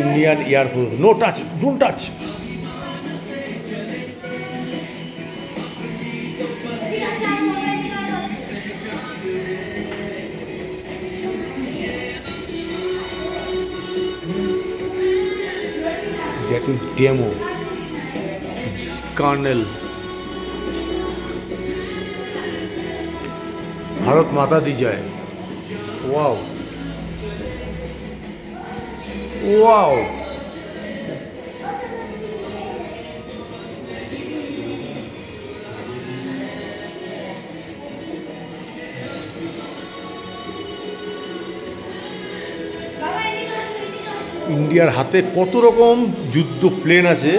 Indian Air Force. No touch. Don't touch. That is demo. Colonel. Bharat माता दी जाए. Wow. Wow. ইন্ডিয়ার হাতে কত রকম যুদ্ধ প্লেন আছে,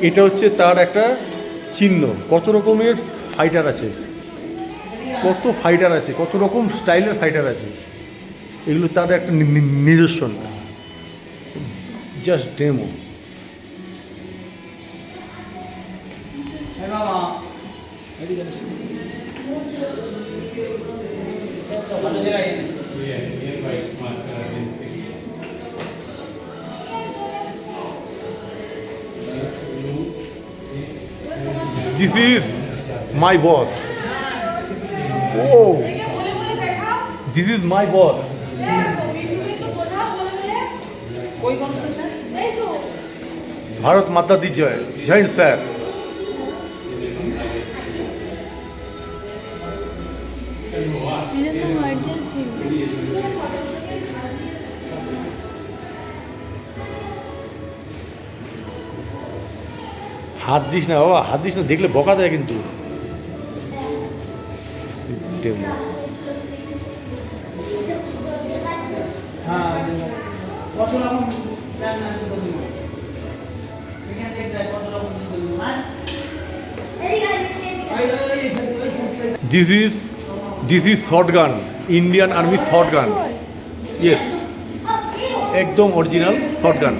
এটা হচ্ছে তার একটা চিহ্ন. কত রকমের ফাইটার আছে, কত ফাইটার আছে, কত রকম স্টাইলের ফাইটার আছে, এগুলো তার একটা নিদর্শন. Just demo. This is my boss. Oh, this is my boss. Bharat माता दी जय. जय हिंद सर. হাত দিস না বাবা, হাত দিস না, দেখলে বকা দেয় কিন্তু. This is shotgun. Indian Army shotgun. Yes. একদম original shotgun.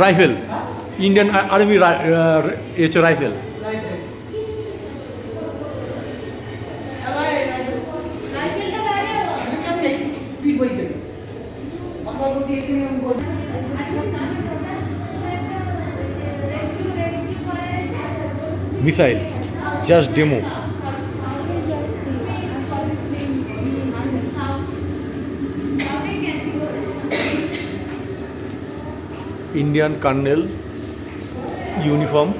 Rifle. Indian army rifle. Missile. Just demo. Indian kernel uniform.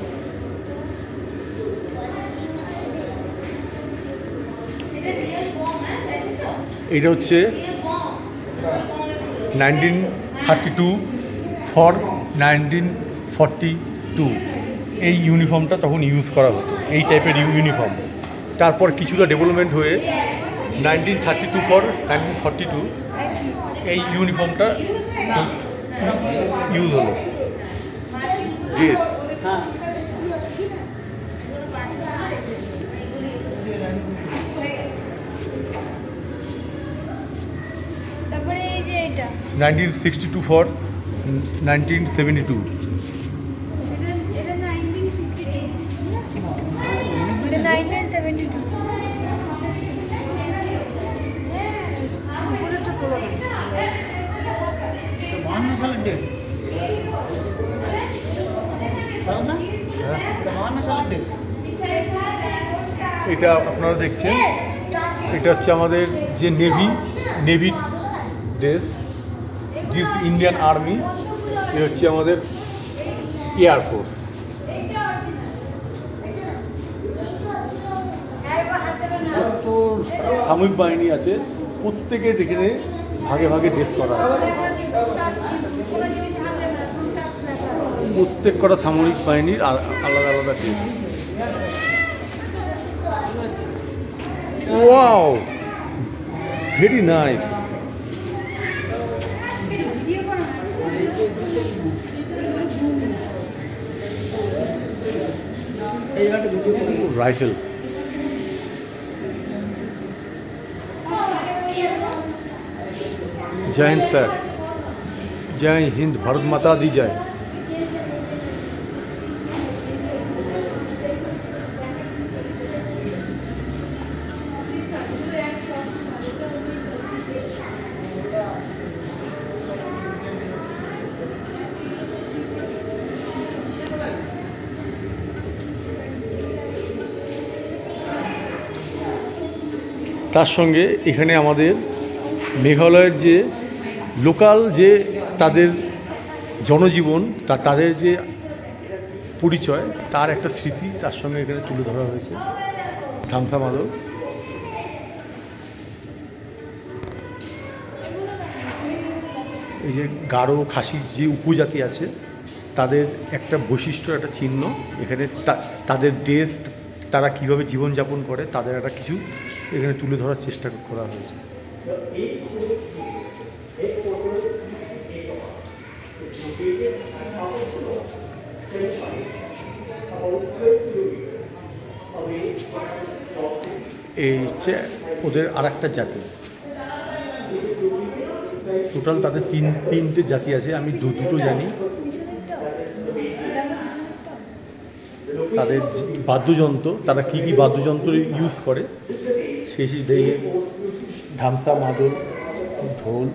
এটা হচ্ছে 1932 ফর 1942. এই ইউনিফর্মটা তখন ইউজ করা হতো, এই টাইপের ইউনিফর্ম. তারপর কিছুটা ডেভেলপমেন্ট হয়ে 1932 ফর 1942 এই ইউনিফর্মটা ইউজ হলো. ড্রেস. তারপরে এই যে এটা 1962 ফর 1972. এটা 1952 এটা 1972 পুরোটা খোলা সালের ড্রেস. এটা আপনারা দেখছেন, এটা হচ্ছে আমাদের যে navy dress. This Indian army. এ হচ্ছে আমাদের এয়ারফোর্স. যত সামরিক বাহিনী আছে প্রত্যেকের এখানে ভাগে ভাগে ড্রেস করা আছে. প্রত্যেক কটা সামরিক বাহিনীর আলাদা আলাদা dress. Wow, very nice. Rifle. जय हिंद सर. जय हिंद. भारत माता दी जय. তার সঙ্গে এখানে আমাদের মেঘালয়ের যে লোকাল যে তাদের জনজীবন তাদের যে পরিচয় তার একটা স্মৃতি তার সঙ্গে এখানে তুলে ধরা হয়েছে ধামসা মাদল। এই যে গারো খাসির যে উপজাতি আছে তাদের একটা বৈশিষ্ট্য, একটা চিহ্ন এখানে, তাদের ড্রেস, তারা কীভাবে জীবনযাপন করে তাদের একটা কিছু এখানে তুলে ধরার চেষ্টা করা হয়েছে। এই হচ্ছে ওদের আর একটা জাতি, টোটাল তাদের তিনটে জাতি আছে, আমি দুটো জানি। তাদের বাদ্যযন্ত্র, তারা কী কী বাদ্যযন্ত্র ইউজ করে সেই দেখে, ধামসা, মাদল, ঢোল,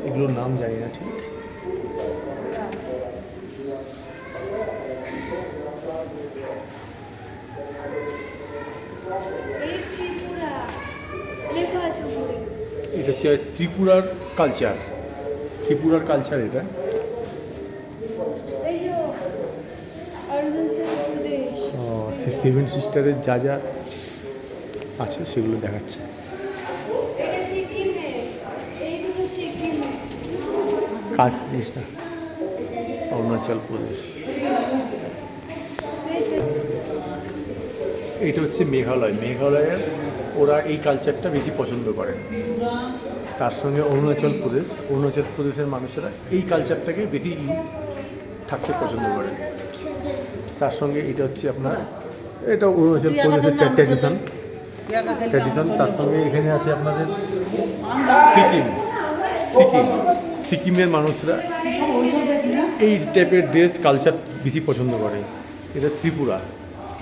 এগুলোর নাম জানি না ঠিক। এটা হচ্ছে ত্রিপুরার কালচার, ত্রিপুরার কালচার এটা। সেভেন সিস্টারের যা যা আছে সেগুলো দেখাচ্ছে। কাজ জিনিসটা অরুণাচল প্রদেশ। এটা হচ্ছে মেঘালয়, মেঘালয়ের ওরা এই কালচারটা বেশি পছন্দ করে। তার সঙ্গে অরুণাচল প্রদেশের মানুষেরা এই কালচারটাকে বেশি থাকতে পছন্দ করে। তার সঙ্গে এটা হচ্ছে আপনার, এটা অরুণাচল প্রদেশের ট্র্যাডিশন। তার সঙ্গে এখানে আছে আপনাদের সিকিমের মানুষরা এই টাইপের ড্রেস কালচার বেশি পছন্দ করে। এটা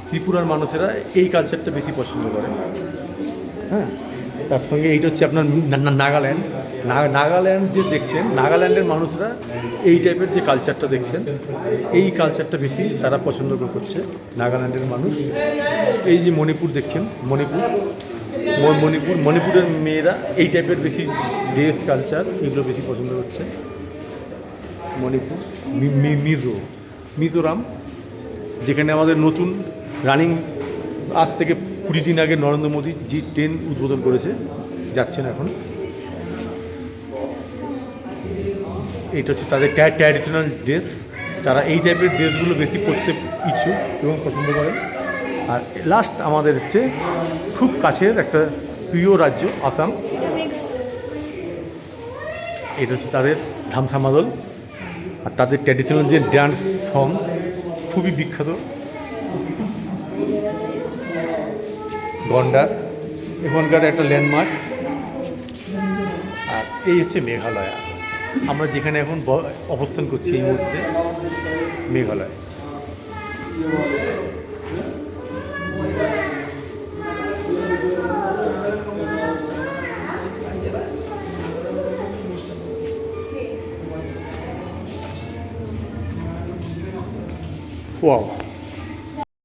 ত্রিপুরার মানুষেরা এই কালচারটা বেশি পছন্দ করে। হ্যাঁ, তার সঙ্গে এইটা হচ্ছে আপনার নাগাল্যান্ড যে দেখছেন, নাগাল্যান্ডের মানুষরা এই টাইপের যে কালচারটা দেখছেন এই কালচারটা বেশি তারা পছন্দ করছে, নাগাল্যান্ডের মানুষ। এই যে মণিপুর দেখছেন, মণিপুরের মেয়েরা এই টাইপের বেশি ড্রেস কালচার এগুলো বেশি পছন্দ করছে। মণিপুর, মিজোরাম, যেখানে আমাদের নতুন রানিং আজ থেকে 20 দিন আগে নরেন্দ্র মোদী জি ট্রেন উদ্বোধন করেছে, যাচ্ছেন এখন। এটা হচ্ছে তাদের ট্র্যাডিশনাল ড্রেস, তারা এই টাইপের ড্রেসগুলো বেশি পরতে ইচ্ছুক এবং পছন্দ করেন। আর লাস্ট আমাদের হচ্ছে খুব কাছের একটা প্রিয় রাজ্য আসাম, এটা হচ্ছে তাদের ধামসা মাদল। আর তাদের ট্র্যাডিশনাল যে ডান্স ফর্ম খুবই বিখ্যাত, গন্ডার এখানকার একটা ল্যান্ডমার্ক। আর এই হচ্ছে মেঘালয়, আমরা যেখানে এখন অবস্থান করছি এই মুহূর্তে, মেঘালয়। ওয়াও।